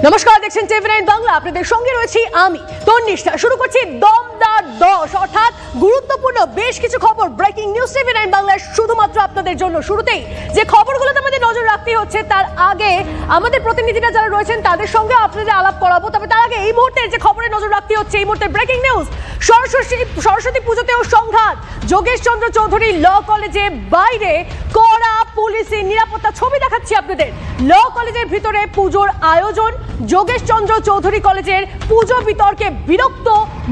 নমস্কার, দেখছেন টিভি9 বাংলা। আপনাদের সঙ্গে রয়েছি আমি তন্নিষ্ঠা। শুরু করছি দমদার 10, অর্থাৎ গুরুত্বপূর্ণ বেশ কিছু খবর ব্রেকিং নিউজ টিভি9 বাংলায় শুধুমাত্র আপনাদের জন্য। শুরুতেই যে খবরগুলোতে আমাদের নজর রাখতে হচ্ছে, তার আগে আমাদের প্রতিনিধিরা যারা রয়েছেন তাদের সঙ্গে আপনাদের আলাপ করাবো। তবে তার আগে এই মুহূর্তে যে খবরে নজর রাখতে হচ্ছে, এই মুহূর্তে ব্রেকিং নিউজ। সরস্বতী পুজোতেও সংঘাত। যোগেশ চন্দ্র চৌধুরী ল কলেজে বাইরে কড়া পুলিশি নিরাপত্তা। ছবি দেখাচ্ছি আপনাদের। ল কলেজের ভিতরে পুজোর আয়োজন। যোগেশ চন্দ্র চৌধুরী কলেজের পুজো বিতর্কে বিরক্ত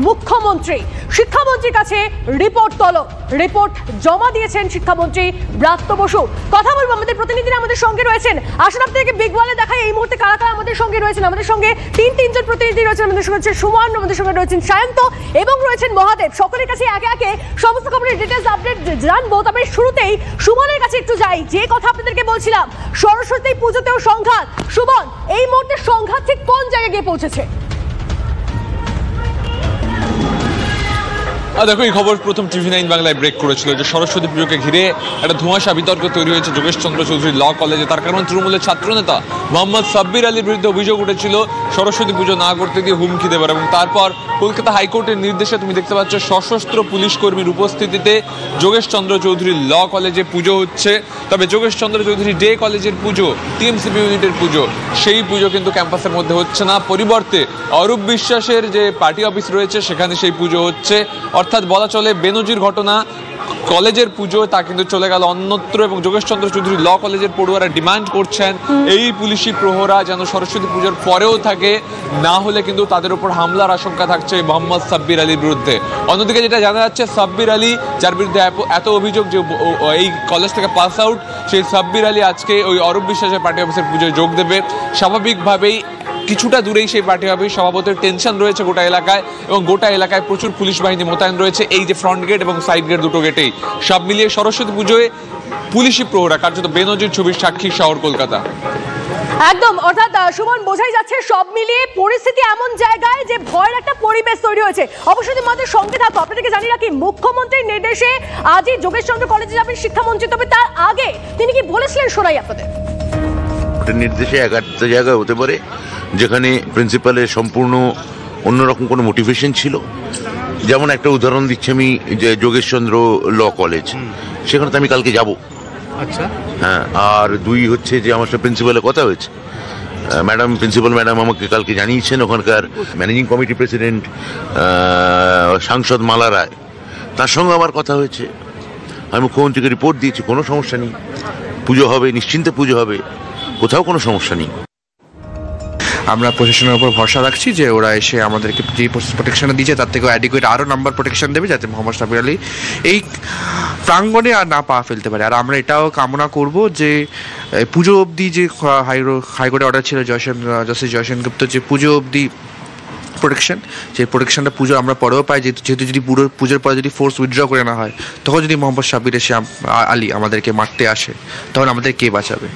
মুখ্যমন্ত্রী। শিক্ষামন্ত্রীর কাছে রিপোর্ট তলব। রিপোর্ট জমা দিয়েছেন শিক্ষামন্ত্রী ব্রাত্য বসু। কথা বলবো, আমাদের প্রতিনিধিরা আমাদের সঙ্গে রয়েছেন। আসুন আপনাদেরকে বিগ ওয়ালে দেখাই এই মুহূর্তে কারা কারা আমাদের সঙ্গে রয়েছেন। আমাদের সঙ্গে তিনজন প্রতিনিধি রয়েছেন। আমাদের সঙ্গে রয়েছে সুমন, আমাদের সঙ্গে রয়েছেন সায়ন্ত এবং রয়েছেন মহাদেব। সকলের কাছে একে একে সমস্ত খবরের ডিটেইলস আপডেট জানবো। তবে শুরুতেই সুমনের কাছে একটু যাই। যে কথা আপনাদেরকে বলছিলাম, সরস্বতী পুজোতেও সংঘাত। সুমন, এই মুহূর্তে সংঘাত ঠিক কোন জায়গায় গিয়ে পৌঁছেছে? দেখো, এই খবর প্রথম টিভি9 বাংলায় ব্রেক করেছিল যে সরস্বতী পুজোকে ঘিরে একটা ধোঁয়াশা বিতর্ক তৈরি হয়েছে যোগেশ চন্দ্র চৌধুরী ল কলেজে। তার কারণ তৃণমূলের ছাত্রনেতা মোহাম্মদ সাব্বির আলীর বিরুদ্ধে অভিযোগ উঠেছিল সরস্বতী পুজো না করতে দিয়ে হুমকি দেবার, এবং তারপর কলকাতা হাইকোর্টের নির্দেশে তুমি দেখতে পাচ্ছ সশস্ত্র পুলিশ কর্মীর উপস্থিতিতে যোগেশ চন্দ্র চৌধুরী ল কলেজে পুজো হচ্ছে। তবে যোগেশ চন্দ্র চৌধুরী ডে কলেজের পুজো, টিএমসিপি ইউনিটের পুজো, সেই পুজো কিন্তু ক্যাম্পাসের মধ্যে হচ্ছে না। পরিবর্তে অরূপ বিশ্বাসের যে পার্টি অফিস রয়েছে সেখানে সেই পুজো হচ্ছে। অর্থাৎ বলা চলে বেনজির ঘটনা। কলেজের পুজো তা কিন্তু চলে গেল অন্যত্র, এবং যোগেশ চন্দ্র চৌধুরী ল কলেজের পড়ুয়ারা ডিমান্ড করছেন এই পুলিশি প্রহরা যেন সরস্বতী পুজোর পরেও থাকে, না হলে কিন্তু তাদের উপর হামলার আশঙ্কা থাকছে মোহাম্মদ সাব্বির আলীর বিরুদ্ধে। অন্যদিকে যেটা জানা যাচ্ছে, সাব্বির আলী যার বিরুদ্ধে এত অভিযোগ যে এই কলেজ থেকে পাস আউট, সেই সাব্বির আলী আজকে ওই অরূপ বিশ্বাসের পার্টি অফিসের পুজোয় যোগ দেবে। স্বাভাবিকভাবেই কিছুটা দূরেই সেই পার্টি অফিস, সভাপতির টেনশন রয়েছে গোটা এলাকায়, এবং গোটা এলাকায় প্রচুর পুলিশ বাহিনী মোতায়েন রয়েছে এই যে ফ্রন্ট গেট এবং সাইড গেট দুটো গেটেই। সব মিলিয়ে সরস্বতী পুজোয় পুলিশি প্রহরা কার্যত বেনজির ছবির সাক্ষী শহর কলকাতা। একদম, অর্থাৎ সুমন, বোঝাই যাচ্ছে সব মিলিয়ে পরিস্থিতি এমন জায়গায় যে ভয়ের একটা পরিবেশ তৈরি হয়েছে। অবশ্যই তোমাদের সঙ্গে থাকো। আপনাদেরকে জানি রাখি, মুখ্যমন্ত্রীর নির্দেশে আজই যোগেশ চন্দ্র কলেজে যাবেন শিক্ষামন্ত্রী। তবে তার আগে তিনি কি বলেছিলেন শোনাই আপনাদের। নির্দেশে একটা জায়গায় হতে পারে যেখানে প্রিন্সিপালের সম্পূর্ণ অন্যরকম কোনো মোটিভেশন ছিল। যেমন একটা উদাহরণ দিচ্ছি আমি, যে যোগেশ চন্দ্র ল কলেজ, সেখানে তো আমি কালকে যাব। আচ্ছা, হ্যাঁ। আর দুই হচ্ছে যে আমার সাথে প্রিন্সিপালের কথা হয়েছে। প্রিন্সিপাল ম্যাডাম আমাকে কালকে জানিয়েছেন ওখানকার ম্যানেজিং কমিটি প্রেসিডেন্ট সাংসদ মালা রায়, তার সঙ্গে আমার কথা হয়েছে। আমি মুখ্যমন্ত্রীকে রিপোর্ট দিয়েছি, কোনো সমস্যা নেই, পুজো হবে, নিশ্চিন্তে পুজো হবে, কোথাও কোনো সমস্যা নেই। আমরা প্রশাসনের উপর ভরসা রাখছি যে ওরা এসে আমাদেরকে যে প্রোটেকশনটা দিয়েছে তার থেকেও অ্যাডিকুয়েট আরও নাম্বার প্রোটেকশন দেবে, যাতে মোহাম্মদ সাব্বির আলী এই প্রাঙ্গণে আর না পা ফেলতে পারে। আর আমরা এটাও কামনা করব যে পুজো অবধি যে হাইকোর্টে অর্ডার ছিল জাস্টিস জয়সেন গুপ্ত, যে পুজো অবধি প্রোটেকশন, যে প্রোটেকশনটা পুজো আমরা পরেও পাই। যেহেতু যদি পুজোর পরে যদি ফোর্স উইথড্র করে না হয়, তখন যদি মোহাম্মদ সাব্বির এসে আলী আমাদেরকে মারতে আসে, তখন আমাদের কে বাঁচাবে?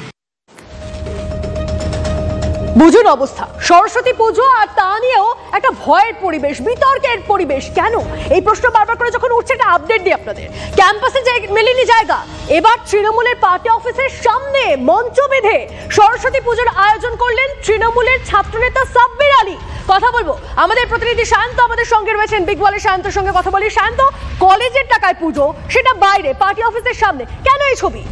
বুঝুন অবস্থা। সরস্বতী পুজো আর তা নিয়েও একটা ভয়ের পরিবেশ, বিতর্কের পরিবেশ। কেন এই প্রশ্ন বারবার করে যখন উঠছে, একটা আপডেট দিই আপনাদের। ক্যাম্পাসে মেলেনি জায়গা, এবার তৃণমূলের পার্টি অফিসের সামনে মঞ্চ বেঁধে সরস্বতী পুজোর আয়োজন করলেন তৃণমূলের ছাত্রনেতা সাব্বির আলী। কথা বলবো, আমাদের প্রতিনিধি সায়ন্ত আমাদের সঙ্গে রয়েছেন বিগ ওয়ালে। সায়ন্তর সঙ্গে কথা বলি। সায়ন্ত, কলেজের টাকায় পুজো, সেটা বাইরে পার্টি অফিসের সামনে, কেন এই ছবি?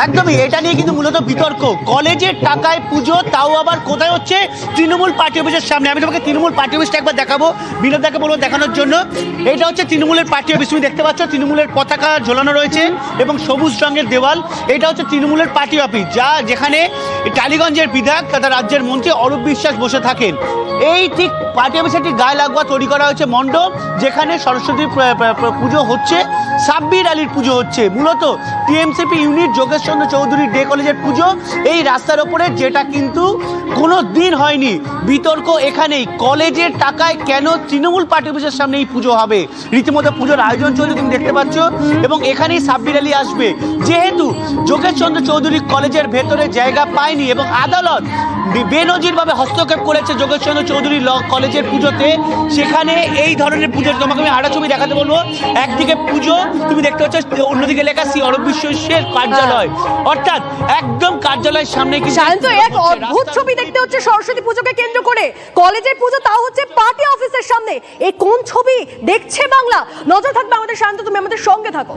একদমই, এটা নিয়ে কিন্তু মূলত বিতর্ক। কলেজের টাকায় পুজো, তাও আবার কোথায় হচ্ছে? তৃণমূল পার্টি অফিসের সামনে। আমি তোমাকে তৃণমূল পার্টি অফিসটা একবার দেখাবো, বিনোদকে বলবো দেখানোর জন্য। এটা হচ্ছে তৃণমূলের পার্টি অফিস। তুমি দেখতে পাচ্ছ তৃণমূলের পতাকা ঝোলানো রয়েছে এবং সবুজ রঙের দেওয়াল। এটা হচ্ছে তৃণমূলের পার্টি অফিস, যেখানে টালিগঞ্জের বিধায়ক তথা রাজ্যের মন্ত্রী অরূপ বিশ্বাস বসে থাকেন। এই ঠিক পার্টি অফিসের ঠিক গায়ে লাগোয়া তৈরি করা হয়েছে মণ্ডপ, যেখানে সরস্বতী পুজো হচ্ছে, সাব্বির আলীর পুজো হচ্ছে। মূলত টিএমসিপি ইউনিট যোগেশ চন্দ্র চৌধুরী ডে কলেজের পুজো এই রাস্তার ওপরে, যেটা কিন্তু কোনো দিন হয়নি। বিতর্ক এখানেই, কলেজের টাকায় কেন তৃণমূল পার্টি অফিসের সামনে এই পুজো হবে? রীতিমতো পুজোর আয়োজন চলছে, তুমি দেখতে পাচ্ছ, এবং এখানেই সাব্বির আলী আসবে। যেহেতু যোগেশ চন্দ্র চৌধুরী কলেজের ভেতরে জায়গা পায়নি এবং আদালত বেনজিরভাবে হস্তক্ষেপ করেছে যোগেশ চন্দ্র চৌধুরী ল কলেজ কলেজের পুজোতে, সেখানে এই ধরনের পুজো। তোমাকে আমি আরেকটা ছবি দেখাতে বলবো। একদিকে পুজো তুমি দেখতে পাচ্ছ, অন্যদিকে লেখা শ্রী অরূপ বিশ্বের কার্যালয়, অর্থাৎ একদম কার্যালয়ের সামনে শান্ত এক অদ্ভুত ছবি দেখতে হচ্ছে সরস্বতী পুজোকে কেন্দ্র করে। কলেজের পুজো, তাও হচ্ছে পার্টি অফিসের সামনে। এই কোন ছবি দেখছে বাংলা? নজর থাকবে আমাদের। শান্ত, তুমি আমাদের সঙ্গে থাকো।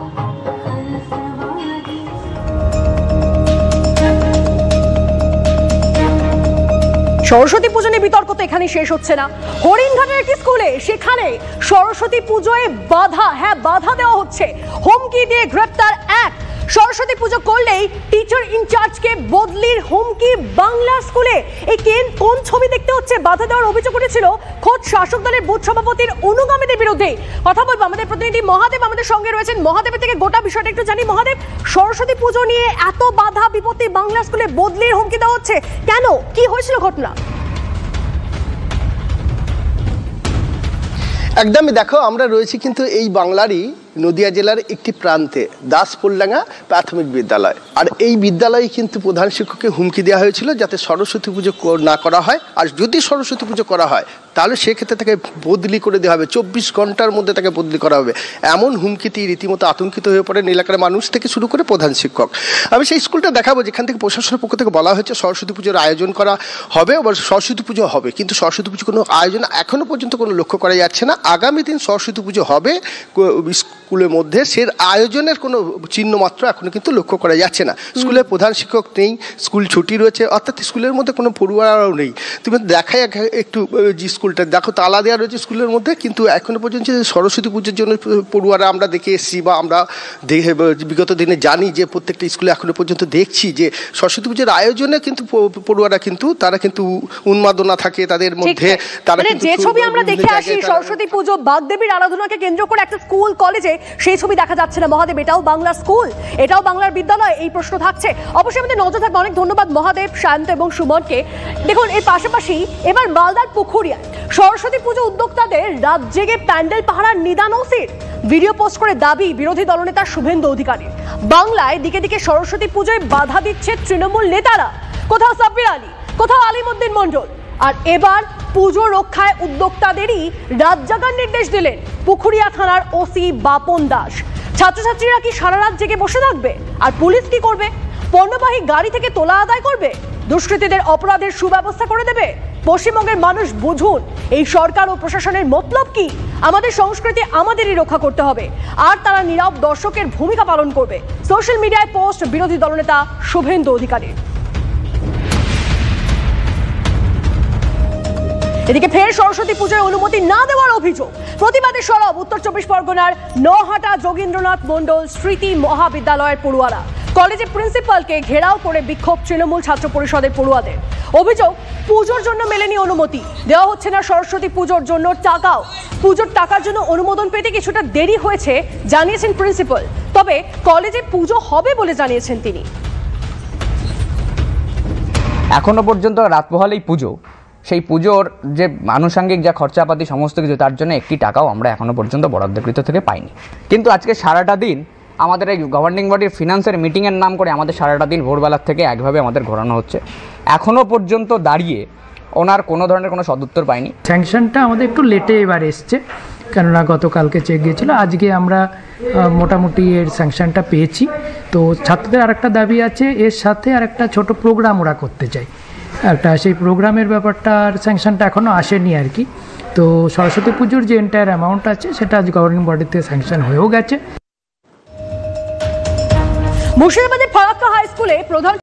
সরস্বতী পুজো নিয়ে বিতর্ক তো এখানে শেষ হচ্ছে না। হরিণঘাটের একটি স্কুলে, সেখানে সরস্বতী পুজোয় বাধা, বাধা দেওয়া হচ্ছে। হুমকি দিয়ে গ্রেপ্তার এক। সরস্বতী পুজো করলেই টিচার ইনচার্জকে বদলির হুমকি বাংলা স্কুলে। এই কোন ছবি দেখতে হচ্ছে? বাধা দেওয়ার অভিযোগ উঠেছিল খোদ শাসক দলের বুথ সভাপতির অনুগামীদের বিরুদ্ধে। কথা বলবো আমাদের প্রতিনিধি মহাদেব আমাদের সঙ্গে রয়েছেন। মহাদেবের থেকে গোটা বিষয়টা একটু জানি। মহাদেব, সরস্বতী পুজো নিয়ে এত বাধা বিপত্তি, বাংলা স্কুলে বদলির হুমকি দেওয়া হচ্ছে কেন? কি হয়েছিল ঘটনা? একদমই, দেখো আমরা রয়েছি কিন্তু এই বাংলারই নদিয়া জেলার একটি প্রান্তে, দাসপোলডাঙ্গা প্রাথমিক বিদ্যালয়। আর এই বিদ্যালয়ে কিন্তু প্রধান শিক্ষককে হুমকি দেওয়া হয়েছিল যাতে সরস্বতী পুজো না করা হয়, আর যদি সরস্বতী পুজো করা হয় তাহলে সেক্ষেত্রে তাকে বদলি করে দেওয়া হবে, 24 ঘন্টার মধ্যে তাকে বদলি করা হবে। এমন হুমকিতে রীতিমতো আতঙ্কিত হয়ে পড়েন এলাকার মানুষ থেকে শুরু করে প্রধান শিক্ষক। আমি সেই স্কুলটা দেখাবো যেখান থেকে প্রশাসনের পক্ষ থেকে বলা হয়েছে সরস্বতী পুজোর আয়োজন করা হবে, আবার সরস্বতী পুজো হবে, কিন্তু সরস্বতী পুজো কোনো আয়োজন এখনও পর্যন্ত কোনো লক্ষ্য করা যাচ্ছে না। আগামী দিন সরস্বতী পুজো হবে স্কুলের মধ্যে, সে আয়োজনের কোনো চিহ্ন মাত্র এখনো কিন্তু লক্ষ্য করা যাচ্ছে না। স্কুলের প্রধান শিক্ষক নেই, স্কুল ছুটি রয়েছে, অর্থাৎ স্কুলের মধ্যে কোনো পড়ুয়ারাও নেই। তুমি দেখাই একটু যে স্কুলটা দেখো, তালা দেওয়া রয়েছে স্কুলের মধ্যে, কিন্তু এখনো পর্যন্ত সরস্বতী পুজোর জন্য পড়ুয়ারা আমরা দেখে এসেছি বা আমরা বিগত দিনে জানি যে প্রত্যেকটা স্কুলে এখনো পর্যন্ত দেখছি যে সরস্বতী পুজোর আয়োজনে কিন্তু পড়ুয়ারা কিন্তু তারা কিন্তু উন্মাদনা থাকে তাদের মধ্যে। তারা যে ছবি আমরা দেখে আসি সরস্বতী পুজো বাগদেবীর আরাধনাকে কেন্দ্র করে একটা স্কুল কলেজে, সেই ছবি দেখা যাচ্ছে না। মহাদেব, এটাও বাংলা স্কুল, এটাও বাংলার বিদ্যালয়? এই প্রশ্ন থাকছে অবশ্যই, আমাদের নজর থাকবে। অনেক ধন্যবাদ মহাদেব, শান্ত এবং সুমনকে। দেখুন, এর পাশাপাশি এবার মালদার পুখুরিয়ায় সরস্বতী পুজো উদ্যোক্তাদের রাত জেগে প্যান্ডেল পাহারার নিদান ওসির। ভিডিও পোস্ট করে দাবি বিরোধী দলনেতা শুভেন্দু অধিকারীর। বাংলায় দিকে দিকে সরস্বতী পুজোয় বাধা দিচ্ছে তৃণমূল নেতারা, কোথাও সাব্বির আলী, কোথাও আলিমুদ্দিন মন্ডল। আর এবার পুজো রক্ষায় উদ্যোক্তাদেরই রাত জাগার নির্দেশ দিলেন পুখুরিয়া থানার ওসি বাপন দাস। ছাত্রছাত্রীরা কি সারা রাত জেগে বসে থাকবে? আর পুলিশ কি করবে? পণ্যবাহী গাড়ি থেকে তোলা আদায় করবে? দুষ্কৃতীদের অপরাধের সুব্যবস্থা করে দেবে? পশ্চিমবঙ্গের মানুষ বুঝুন, এই সরকার ও প্রশাসনের মতলব কি? আমাদের সংস্কৃতি আমাদেরই রক্ষা করতে হবে, আর তারা নীরব দর্শকের ভূমিকা পালন করবে। সোশ্যাল মিডিয়ায় পোস্ট বিরোধী দলনেতা শুভেন্দু অধিকারীর। এদিকে ফের সরস্বতী পুজোয় অনুমতি না দেওয়ার অভিযোগ, প্রতিবাদে সরব উত্তর 24 পরগনার নহাটা যোগীন্দ্রনাথ মণ্ডল স্মৃতি মহাবিদ্যালয়ের পড়ুয়ারা। কলেজে প্রিন্সিপালকে ঘেরাও করে বিক্ষোভ তৃণমূল ছাত্র পরিষদের পড়ুয়াদের। অভিযোগ, পুজোর জন্য মেলেনি অনুমতি, দেওয়া হচ্ছে না সরস্বতী পুজোর জন্য টাকাও। পুজোর টাকার জন্য অনুমোদন পেতে কিছুটা দেরি হয়েছে জানিয়েছেন প্রিন্সিপাল, তবে কলেজে পুজো হবে বলে জানিয়েছেন তিনি। এখনো পর্যন্ত রাত পোহালেই পুজো, সেই পুজোর যে আনুষঙ্গিক যা খরচাপাতি সমস্ত কিছু, তার জন্য একটি টাকাও আমরা এখনো পর্যন্ত বরাদ্দকৃত থেকে পাইনি। কিন্তু আজকে সারাটা দিন আমাদের এই গভর্নিং বডির ফিনান্সের মিটিংয়ের নাম করে আমাদের সারাটা দিন ভোরবেলার থেকে একভাবে আমাদের ঘোরানো হচ্ছে। এখনও পর্যন্ত দাঁড়িয়ে ওনার কোনো ধরনের কোনো সদুত্তর পাইনি। স্যাংশনটা আমাদের একটু লেটে এবার এসছে, কেননা গতকালকে চেক গিয়েছিল, আজকে আমরা মোটামুটি এর স্যাংশনটা পেয়েছি। তো ছাত্রদের আরেকটা দাবি আছে, এর সাথে আরেকটা ছোট প্রোগ্রাম ওরা করতে চায় একটা, সেই প্রোগ্রামের ব্যাপারটা আর স্যাংশনটা এখনও আসেনি আর কি। তো সরস্বতী পুজোর যে এন্টায়ার অ্যামাউন্ট আছে সেটা আজ গভর্নিং বডিতে স্যাংশন হয়েও গেছে। মুর্শিদাবাদের ফারাক্কা হাই স্কুলে প্রধান